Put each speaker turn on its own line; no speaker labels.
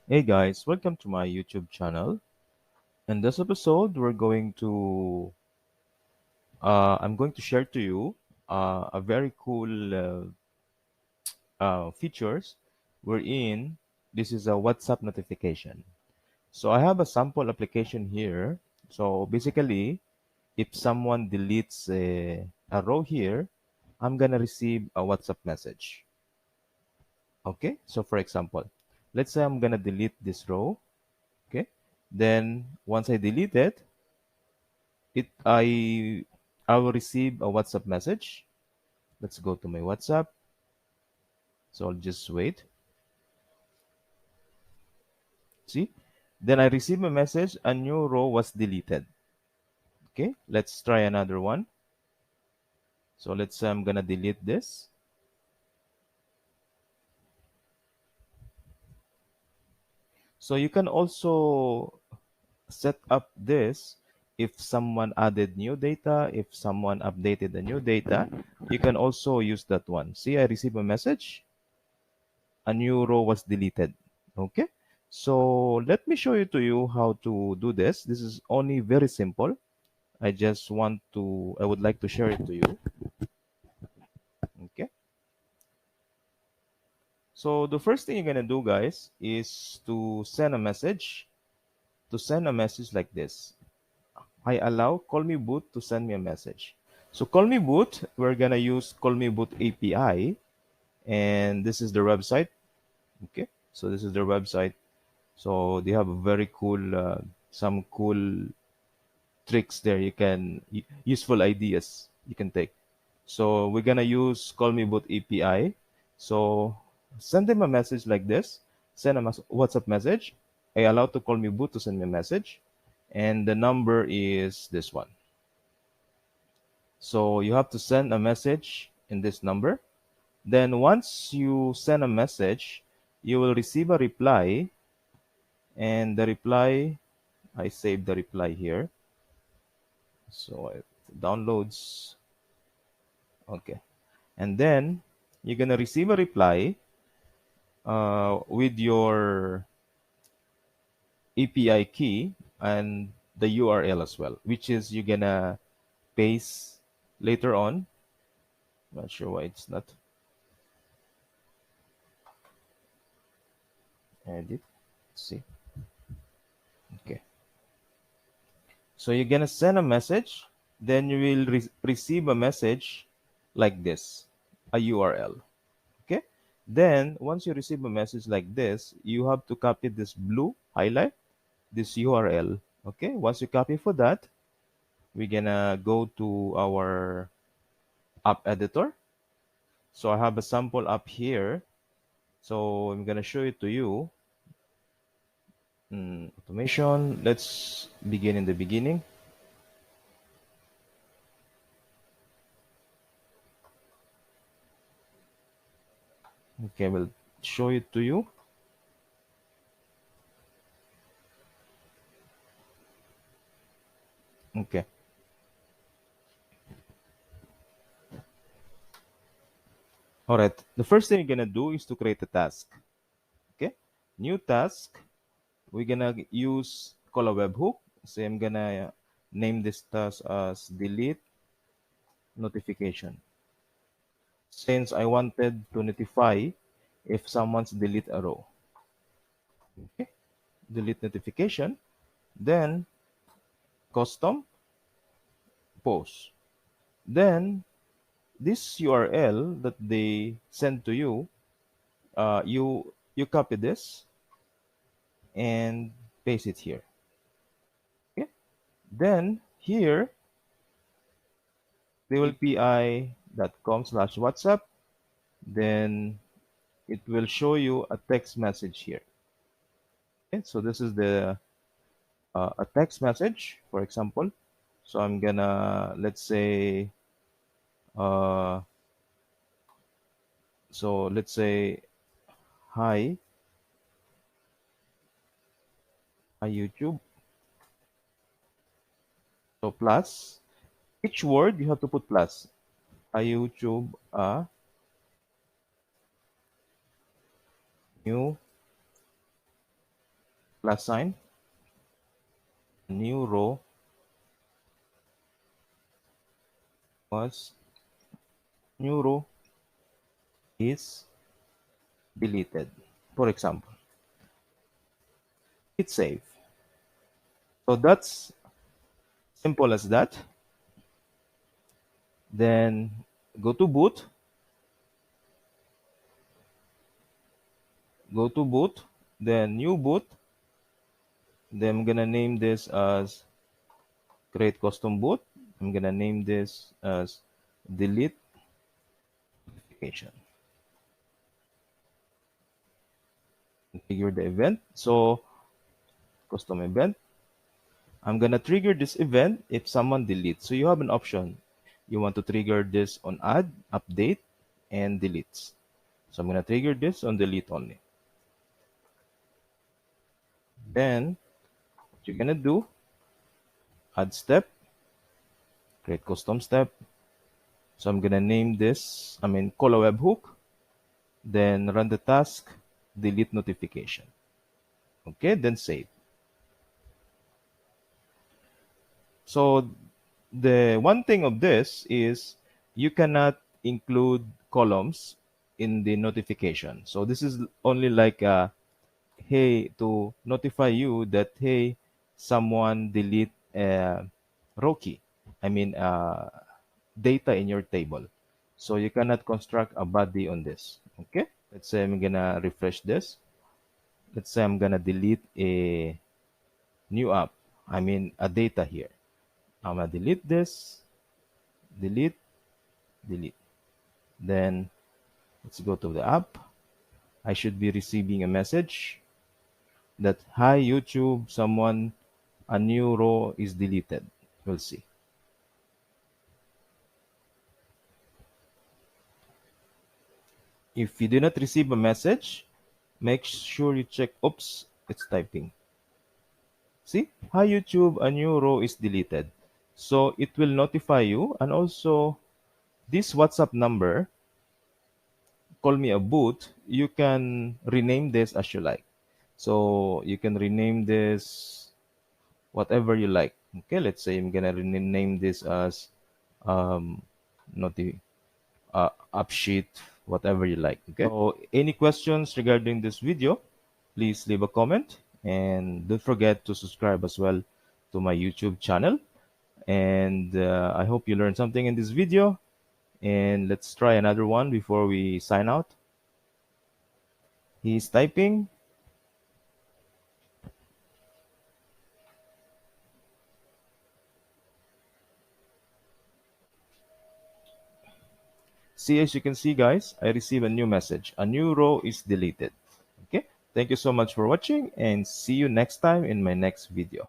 Hey guys, welcome to my YouTube channel. In this episode, I'm going to share to you a very cool features wherein this is a WhatsApp notification. So I have a sample application here. So basically, if someone deletes a row here, I'm gonna receive a WhatsApp message. Okay, so for example, let's say I'm gonna delete this row. Okay, then once I delete it, it I will receive a WhatsApp message. Let's go to my WhatsApp. So I'll just wait. See? Then I receive a message, a new row was deleted. Okay, let's try another one. So let's say I'm gonna delete this. So you can also set up this if someone added new data, if someone updated the new data, you can also use that one. See, I receive a message, a new row was deleted. Okay, so let me show you to you how to do this. This is only very simple. I would like to share it to you. Okay, so the first thing you're gonna do, guys, is to send a message like this. I allow call me boot to send me a message. So call me boot, we're gonna use call me boot API, and this is their website. Okay, so this is their website. So they have a very cool, some cool tricks there. Useful ideas you can take. So we're gonna use Call Me Boot API. So send them a message like this. Send a WhatsApp message. I allow to Call Me Boot to send me a message, and the number is this one. So you have to send a message in this number. Then once you send a message, you will receive a reply, and the reply, I saved the reply here. So it downloads. Okay. And then you're going to receive a reply with your API key and the URL as well, which is you're going to paste later on. Not sure why it's not edit. Let's see. Okay. So you're going to send a message, then you will receive a message like this, a URL. Okay. Then once you receive a message like this, you have to copy this blue highlight, this URL. Okay, once you copy for that, we're gonna go to our app editor. So I have a sample app here. So I'm gonna show it to you. Automation. Let's begin in the beginning. Okay, we'll show it to you. Okay. All right. The first thing you're gonna do is to create a task. Okay. New task. We're gonna use call a webhook. So I'm gonna name this task as delete notification. Since I wanted to notify if someone's delete a row. Okay, delete notification, then custom post. Then this URL that they send to you, you copy this and paste it here. Okay, then here they will pi.com/WhatsApp. Then it will show you a text message here. Okay, so this is the a text message, for example. So I'm gonna let's say uh, let's say hi, hi YouTube. So plus each word you have to put plus. Hi YouTube, new plus sign, new row was new row is deleted. For example, hit save. So that's simple as that. Then go to boot, then new boot. Then I'm gonna name this as create custom boot. I'm gonna name this as delete notification. Configure the event. So custom event. I'm gonna trigger this event if someone deletes. So you have an option. You want to trigger this on add, update, and deletes. So I'm gonna trigger this on delete only. Then what you're gonna do, add step, create custom step. So I'm gonna name this, call a webhook, then run the task, delete notification. Okay, then save. So the one thing of this is you cannot include columns in the notification. So this is only like hey, to notify you that hey, someone delete row key. Data in your table. So you cannot construct a body on this. Okay, let's say I'm gonna refresh this. Let's say I'm gonna delete a new app. A data here. I'm gonna delete this, delete, delete. Then let's go to the app. I should be receiving a message that hi YouTube, someone a new row is deleted. We'll see. If you do not receive a message, make sure you check. Oops, it's typing. See, hi YouTube, a new row is deleted. So it will notify you, and also this WhatsApp number, call me a boot, you can rename this as you like. So you can rename this whatever you like. Okay, let's say I'm gonna rename this as um, noti AppSheet, whatever you like. Okay. So any questions regarding this video, please leave a comment and don't forget to subscribe as well to my YouTube channel. And I hope you learned something in this video. And let's try another one before we sign out. He's typing. See, as you can see, guys, I receive a new message. A new row is deleted. Okay. Thank you so much for watching and see you next time in my next video.